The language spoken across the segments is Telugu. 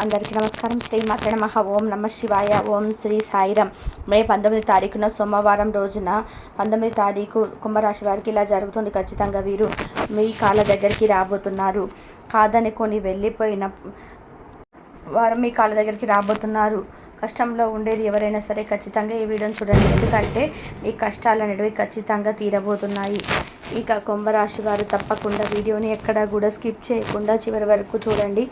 అందరికీ నమస్కారం. శ్రీ మాత్రే నమః. ఓం నమ శివాయ. ఓం శ్రీ సాయిరాం. మే 19 తారీఖున సోమవారం రోజున 19 తారీఖు కుంభరాశి వారికి ఇలా జరుగుతుంది. ఖచ్చితంగా వీరు మీ కాళ్ళ దగ్గరికి రాబోతున్నారు. కాదనుకొని వెళ్ళిపోయిన వారు మీ కాళ్ళ దగ్గరికి రాబోతున్నారు. కష్టంలో ఉండేది ఎవరైనా సరే ఖచ్చితంగా ఈ వీడియోని చూడండి. ఎందుకంటే మీ కష్టాలు అనేవి ఖచ్చితంగా తీరబోతున్నాయి. ఇక కుంభరాశి వారు తప్పకుండా వీడియోని ఎక్కడా కూడా స్కిప్ చేయకుండా చివరి వరకు చూడండి.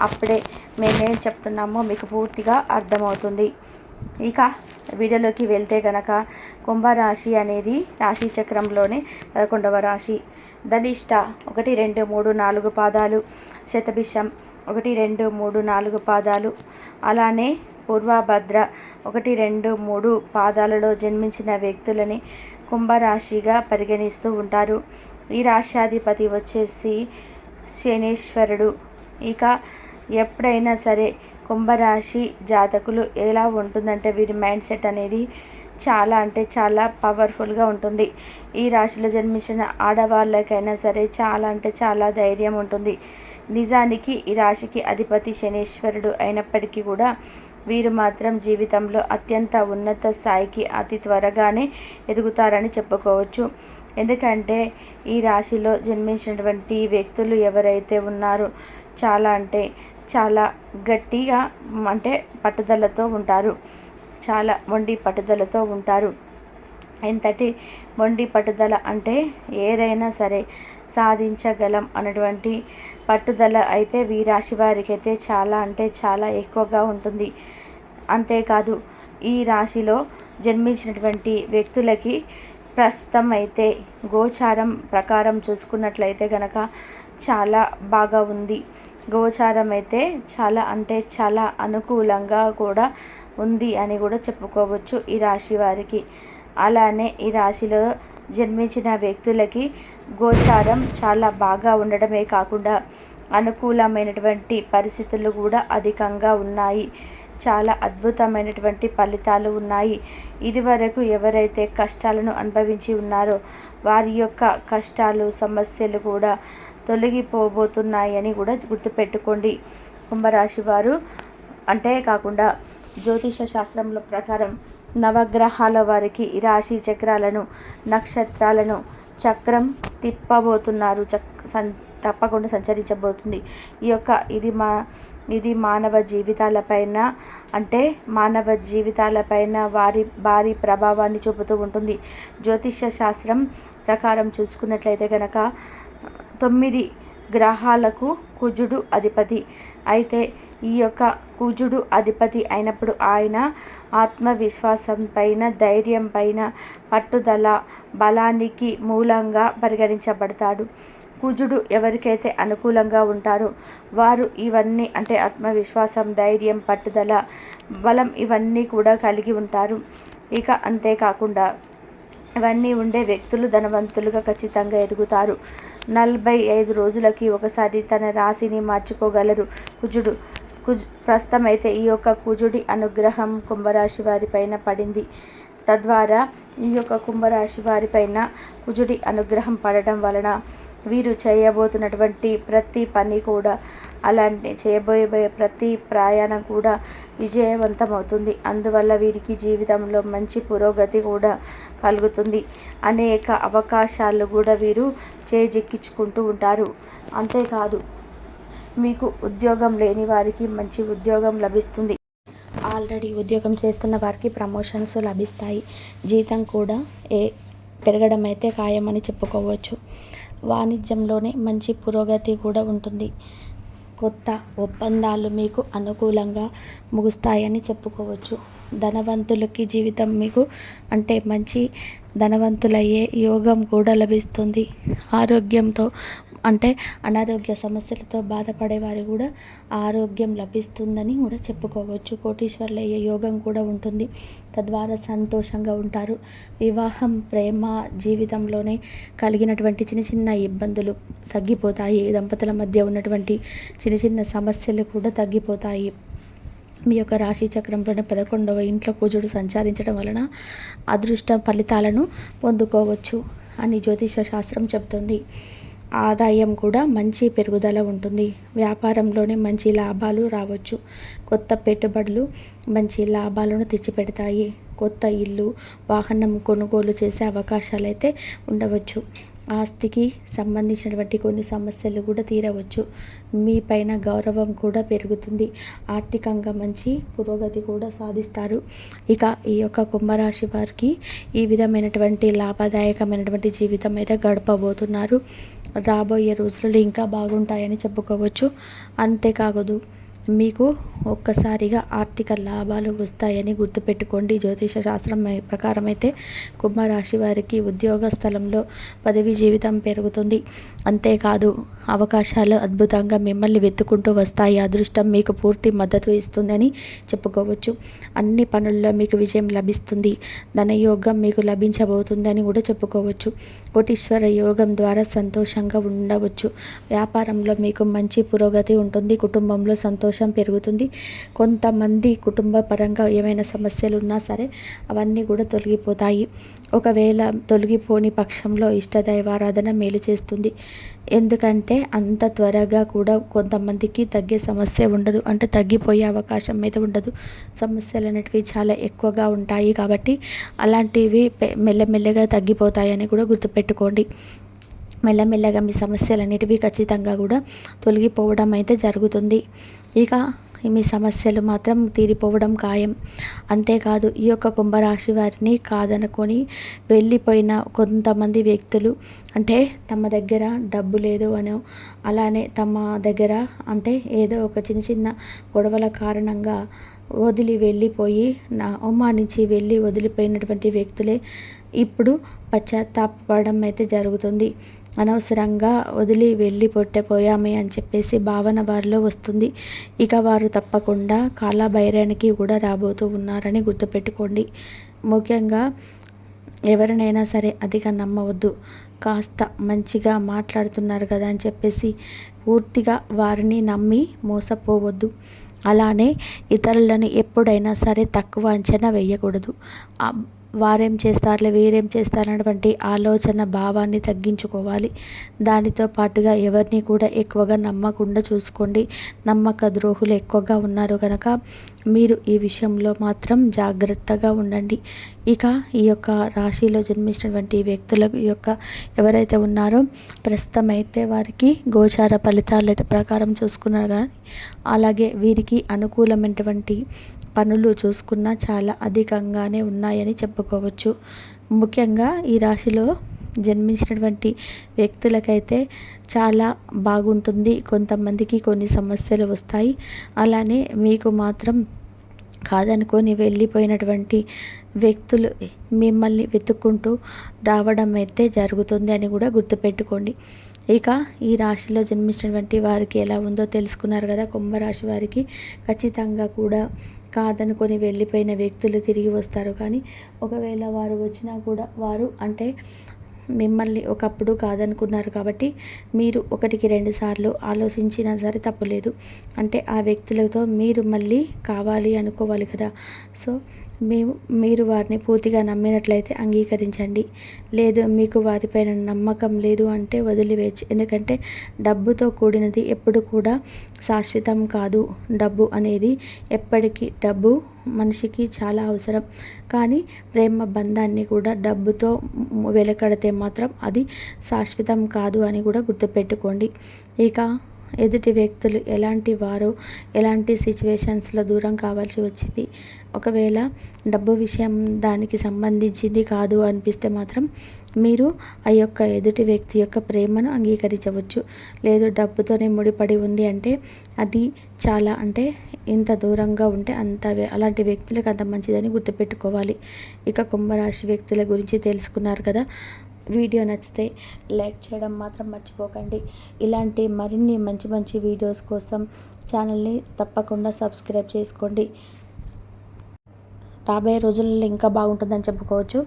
అప్పుడే మేమేం చెప్తున్నామో మీకు పూర్తిగా అర్థమవుతుంది. ఇక వీడియోలోకి వెళ్తే కనుక కుంభరాశి అనేది రాశి చక్రంలోనే 11వ రాశి. ధనిష్ట 1, 2, 3, 4 పాదాలు, శతభిషం 1, 2, 3, 4 పాదాలు, అలానే పూర్వభద్ర 1, 2, 3 పాదాలలో జన్మించిన వ్యక్తులని కుంభరాశిగా పరిగణిస్తూ ఉంటారు. ఈ రాశ్యాధిపతి వచ్చేసి శనీశ్వరుడు. ఇక ఎప్పుడైనా సరే కుంభరాశి జాతకులు ఎలా ఉంటుందంటే వీరి మైండ్ సెట్ అనేది చాలా అంటే చాలా పవర్ఫుల్గా ఉంటుంది. ఈ రాశిలో జన్మించిన ఆడవాళ్ళకైనా సరే చాలా అంటే చాలా ధైర్యం ఉంటుంది. నిజానికి ఈ రాశికి అధిపతి శనీశ్వరుడు అయినప్పటికీ కూడా వీరు మాత్రం జీవితంలో అత్యంత ఉన్నత స్థాయికి అతి త్వరగానే ఎదుగుతారని చెప్పుకోవచ్చు. ఎందుకంటే ఈ రాశిలో జన్మించినటువంటి వ్యక్తులు ఎవరైతే ఉన్నారో చాలా అంటే చాలా గట్టిగా అంటే పట్టుదలతో ఉంటారు. చాలా మొండి పట్టుదలతో ఉంటారు. ఎంతటి మొండి పట్టుదల అంటే ఏదైనా సరే సాధించగలం అన్నటువంటి పట్టుదల అయితే ఈ రాశి వారికి అయితే చాలా అంటే చాలా ఎక్కువగా ఉంటుంది. అంతేకాదు ఈ రాశిలో జన్మించినటువంటి వ్యక్తులకి ప్రస్తుతం అయితే గోచారం ప్రకారం చూసుకున్నట్లయితే కనుక చాలా బాగా ఉంది. గోచారం అయితే చాలా అంటే చాలా అనుకూలంగా కూడా ఉంది అని కూడా చెప్పుకోవచ్చు ఈ రాశి వారికి. అలానే ఈ రాశిలో జన్మించిన వ్యక్తులకి గోచారం చాలా బాగా ఉండడమే కాకుండా అనుకూలమైనటువంటి పరిస్థితులు కూడా అధికంగా ఉన్నాయి. చాలా అద్భుతమైనటువంటి ఫలితాలు ఉన్నాయి. ఇదివరకు ఎవరైతే కష్టాలను అనుభవించి ఉన్నారో వారి యొక్క కష్టాలు సమస్యలు కూడా తొలగిపోబోతున్నాయని కూడా గుర్తుపెట్టుకోండి కుంభరాశి వారు. అంతేకాకుండా జ్యోతిష శాస్త్రంలో ప్రకారం నవగ్రహాల వారికి ఈ రాశి చక్రాలను నక్షత్రాలను చక్రం తిప్పబోతున్నారు. తప్పకుండా సంచరించబోతుంది. ఇది మానవ జీవితాలపైన అంటే మానవ జీవితాలపైన భారీ ప్రభావాన్ని చూపుతూ ఉంటుంది. జ్యోతిష శాస్త్రం ప్రకారం చూసుకున్నట్లయితే కనుక 9 గ్రహాలకు కుజుడు అధిపతి. అయితే ఈ యొక్క కుజుడు అధిపతి అయినప్పుడు ఆయన ఆత్మవిశ్వాసం పైన, ధైర్యం పైన, పట్టుదల బలానికి మూలంగా పరిగణించబడతాడు. కుజుడు ఎవరికైతే అనుకూలంగా ఉంటారో వారు ఇవన్నీ అంటే ఆత్మవిశ్వాసం, ధైర్యం, పట్టుదల, బలం ఇవన్నీ కూడా కలిగి ఉంటారు. ఇక అంతేకాకుండా ఇవన్నీ ఉండే వ్యక్తులు ధనవంతులుగా ఖచ్చితంగా ఎదుగుతారు. 45 రోజులకి ఒకసారి తన రాశిని మార్చుకోగలరు కుజుడు. ప్రస్తుతం అయితే ఈ యొక్క కుజుడి అనుగ్రహం కుంభరాశి వారిపైన పడింది. తద్వారా ఈ యొక్క కుంభరాశి వారిపైన కుజుడి అనుగ్రహం పడడం వలన వీరు చేయబోతున్నటువంటి ప్రతి పని కూడా అలాంటి చేయబోయే ప్రతి ప్రయాణం కూడా విజయవంతమవుతుంది. అందువల్ల వీరికి జీవితంలో మంచి పురోగతి కూడా కలుగుతుంది. అనేక అవకాశాలు కూడా వీరు చేజిక్కించుకుంటూ ఉంటారు. అంతేకాదు మీకు ఉద్యోగం లేని వారికి మంచి ఉద్యోగం లభిస్తుంది. ఆల్రెడీ ఉద్యోగం చేస్తున్న వారికి ప్రమోషన్స్ లభిస్తాయి. జీతం కూడా పెరగడం అయితే ఖాయమని చెప్పుకోవచ్చు. వాణిజ్యంలోనే మంచి పురోగతి కూడా ఉంటుంది. కొత్త ఒప్పందాలు మీకు అనుకూలంగా ముగుస్తాయని చెప్పుకోవచ్చు. ధనవంతులకి జీవితం మీకు అంటే మంచి ధనవంతులయ్యే యోగం కూడా లభిస్తుంది. ఆరోగ్యంతో అంటే అనారోగ్య సమస్యలతో బాధపడే వారు కూడా ఆరోగ్యం లభిస్తుందని కూడా చెప్పుకోవచ్చు. కోటీశ్వర్లు అయ్యే యోగం కూడా ఉంటుంది. తద్వారా సంతోషంగా ఉంటారు. వివాహం, ప్రేమ జీవితంలోనే కలిగినటువంటి చిన్న చిన్న ఇబ్బందులు తగ్గిపోతాయి. దంపతుల మధ్య ఉన్నటువంటి చిన్న చిన్న సమస్యలు కూడా తగ్గిపోతాయి. మీ యొక్క రాశి చక్రంలోనే 11వ ఇంట్లో కుజుడు సంచరించడం వలన అదృష్ట ఫలితాలను పొందుకోవచ్చు అని జ్యోతిష శాస్త్రం చెబుతుంది. ఆదాయం కూడా మంచి పెరుగుదల ఉంటుంది. వ్యాపారంలోనే మంచి లాభాలు రావచ్చు. కొత్త పెట్టుబడులు మంచి లాభాలను తెచ్చిపెడతాయి. కొత్త ఇల్లు, వాహనం కొనుగోలు చేసే అవకాశాలైతే ఉండవచ్చు. ఆస్తికి సంబంధించినటువంటి కొన్ని సమస్యలు కూడా తీరవచ్చు. మీ పైన గౌరవం కూడా పెరుగుతుంది. ఆర్థికంగా మంచి పురోగతి కూడా సాధిస్తారు. ఇక ఈ యొక్క కుంభరాశి వారికి ఈ విధమైనటువంటి లాభదాయకమైనటువంటి జీవితం అయితే గడపబోతున్నారు. రాబోయే రోజులు ఇంకా బాగుంటాయని చెప్పుకోవచ్చు. అంతేకాదు, మీకు ఒక్కసారిగా ఆర్థిక లాభాలు వస్తాయని గుర్తుపెట్టుకోండి. జ్యోతిష శాస్త్రం ప్రకారం అయితే కుంభరాశి వారికి ఉద్యోగ స్థలంలో పదవి జీవితం పెరుగుతుంది. అంతేకాదు, అవకాశాలు అద్భుతంగా మిమ్మల్ని వెతుక్కుంటూ వస్తాయి. అదృష్టం మీకు పూర్తి మద్దతు ఇస్తుందని చెప్పుకోవచ్చు. అన్ని పనుల్లో మీకు విజయం లభిస్తుంది. ధనయోగం మీకు లభించబోతుందని కూడా చెప్పుకోవచ్చు. కోటీశ్వర యోగం ద్వారా సంతోషంగా ఉండవచ్చు. వ్యాపారంలో మీకు మంచి పురోగతి ఉంటుంది. కుటుంబంలో సంతోషం పెరుగుతుంది. కొంతమంది కుటుంబ పరంగా ఏమైనా సమస్యలు ఉన్నా సరే అవన్నీ కూడా తొలగిపోతాయి. ఒకవేళ తొలగిపోని పక్షంలో ఇష్టదైవారాధన మేలు చేస్తుంది. ఎందుకంటే అంత త్వరగా కూడా కొంతమందికి తగ్గే సమస్య ఉండదు, అంటే తగ్గిపోయే అవకాశం అయితే ఉండదు. సమస్యలు అనేటివి చాలా ఎక్కువగా ఉంటాయి కాబట్టి అలాంటివి మెల్లమెల్లగా తగ్గిపోతాయని కూడా గుర్తుపెట్టుకోండి. మెల్లమెల్లగా మీ సమస్యలన్నిటివి ఖచ్చితంగా కూడా తొలగిపోవడం అయితే జరుగుతుంది. ఇక మీ సమస్యలు మాత్రం తీరిపోవడం ఖాయం. అంతేకాదు, ఈ యొక్క కుంభరాశి వారిని కాదనుకొని వెళ్ళిపోయిన కొంతమంది వ్యక్తులు, అంటే తమ దగ్గర డబ్బు లేదు అనో, అలానే తమ దగ్గర అంటే ఏదో ఒక చిన్న చిన్న గొడవల కారణంగా వదిలి వెళ్ళిపోయి అవమానించి వదిలిపోయినటువంటి వ్యక్తులే ఇప్పుడు పశ్చాత్తాపపడడం అయితే జరుగుతుంది. అనవసరంగా వదిలి వెళ్ళిపోయామే అని చెప్పేసి భావన వారిలో వస్తుంది. ఇక వారు తప్పకుండా కాలభైర్యానికి కూడా రాబోతూ ఉన్నారని గుర్తుపెట్టుకోండి. ముఖ్యంగా ఎవరినైనా సరే అతిగా నమ్మవద్దు. కాస్త మంచిగా మాట్లాడుతున్నారు కదా అని చెప్పేసి పూర్తిగా వారిని నమ్మి మోసపోవద్దు. అలానే ఇతరులను ఎప్పుడైనా సరే తక్కువ అంచనా వేయకూడదు. వారేం చేస్తారులే, వీరేం చేస్తారన్నటువంటి ఆలోచన భావాన్ని తగ్గించుకోవాలి. దానితో పాటుగా ఎవరిని కూడా ఎక్కువగా నమ్మకుండా చూసుకోండి. నమ్మక ద్రోహులు ఎక్కువగా ఉన్నారు కనుక మీరు ఈ విషయంలో మాత్రం జాగ్రత్తగా ఉండండి. ఇక ఈ యొక్క రాశిలో జన్మించినటువంటి వ్యక్తుల యొక్క ఎవరైతే ఉన్నారో ప్రస్తుతం అయితే వారికి గోచార ఫలితాలు అయితే ప్రకారం చూసుకున్నారు. కానీ అలాగే వీరికి అనుకూలమైనటువంటి పనులు చూసుకున్నా చాలా అధికంగానే ఉన్నాయని చెప్పుకోవచ్చు. ముఖ్యంగా ఈ రాశిలో జన్మించినటువంటి వ్యక్తులకైతే చాలా బాగుంటుంది. కొంతమందికి కొన్ని సమస్యలు వస్తాయి. అలానే మీకు మాత్రం కాదనుకొని వెళ్ళిపోయినటువంటి వ్యక్తులు మిమ్మల్ని వెతుక్కుంటూ రావడం అయితే జరుగుతుంది అని కూడా గుర్తుపెట్టుకోండి. ఇక ఈ రాశిలో జన్మించినటువంటి వారికి ఎలా ఉందో తెలుసుకున్నారు కదా. కుంభరాశి వారికి ఖచ్చితంగా కూడా కాదనుకొని వెళ్ళిపోయిన వ్యక్తులు తిరిగి వస్తారు. కానీ ఒకవేళ వారు వచ్చినా కూడా వారు అంటే మిమ్మల్ని ఒకప్పుడు కాదనుకున్నారు కాబట్టి మీరు 1-2 సార్లు ఆలోచించినా సరే తప్పులేదు. అంటే ఆ వ్యక్తులతో మీరు మళ్ళీ కావాలి అనుకోవాలి కదా. సో మీరు వారిని పూర్తిగా నమ్మినట్లయితే అంగీకరించండి. లేదు, మీకు వారిపైన నమ్మకం లేదు అంటే వదిలివేయచ్చు. ఎందుకంటే డబ్బుతో కూడినది ఎప్పుడు కూడా శాశ్వతం కాదు. డబ్బు అనేది ఎప్పటికీ డబ్బు మనిషికి చాలా అవసరం. కానీ ప్రేమ బంధాన్ని కూడా డబ్బుతో వెలకడితే మాత్రం అది శాశ్వతం కాదు అని కూడా గుర్తుపెట్టుకోండి. ఇక ఎదుటి వ్యక్తులు ఎలాంటి వారో, ఎలాంటి సిచ్యువేషన్స్లో దూరం కావాల్సి వచ్చింది, ఒకవేళ డబ్బు విషయం దానికి సంబంధించింది కాదు అనిపిస్తే మాత్రం మీరు ఆ యొక్క ఎదుటి వ్యక్తి యొక్క ప్రేమను అంగీకరించవచ్చు. లేదు, డబ్బుతోనే ముడిపడి ఉంది అంటే అది చాలా అంటే ఇంత దూరంగా ఉంటే అలాంటి వ్యక్తులకు అంత మంచిదని గుర్తుపెట్టుకోవాలి. ఇక కుంభరాశి వ్యక్తుల గురించి తెలుసుకున్నారు కదా. వీడియో నచ్చితే లైక్ చేయడం మాత్రం మర్చిపోకండి. ఇలాంటి మరిన్ని మంచి మంచి వీడియోస్ కోసం ఛానల్ని తప్పకుండా సబ్స్క్రైబ్ చేసుకోండి. రాబోయే రోజుల్లో ఇంకా బాగుంటుందని చెప్పుకోవచ్చు.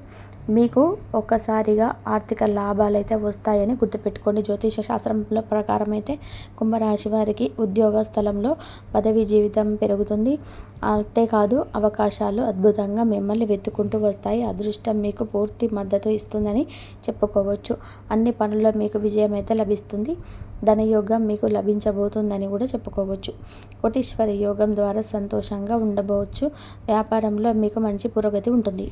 మీకు ఒక్కసారిగా ఆర్థిక లాభాలు అయితే వస్తాయని గుర్తుపెట్టుకోండి. జ్యోతిష శాస్త్రంలో ప్రకారం అయితే కుంభరాశి వారికి ఉద్యోగ స్థలంలో పదవి జీవితం పెరుగుతుంది. అంతేకాదు అవకాశాలు అద్భుతంగా మిమ్మల్ని వెతుక్కుంటూ వస్తాయి. అదృష్టం మీకు పూర్తి మద్దతు ఇస్తుందని చెప్పుకోవచ్చు. అన్ని పనుల్లో మీకు విజయం అయితే లభిస్తుంది. ధనయోగం మీకు లభించబోతుందని కూడా చెప్పుకోవచ్చు. కోటీశ్వరి యోగం ద్వారా సంతోషంగా ఉండబోవచ్చు. వ్యాపారంలో మీకు మంచి పురోగతి ఉంటుంది.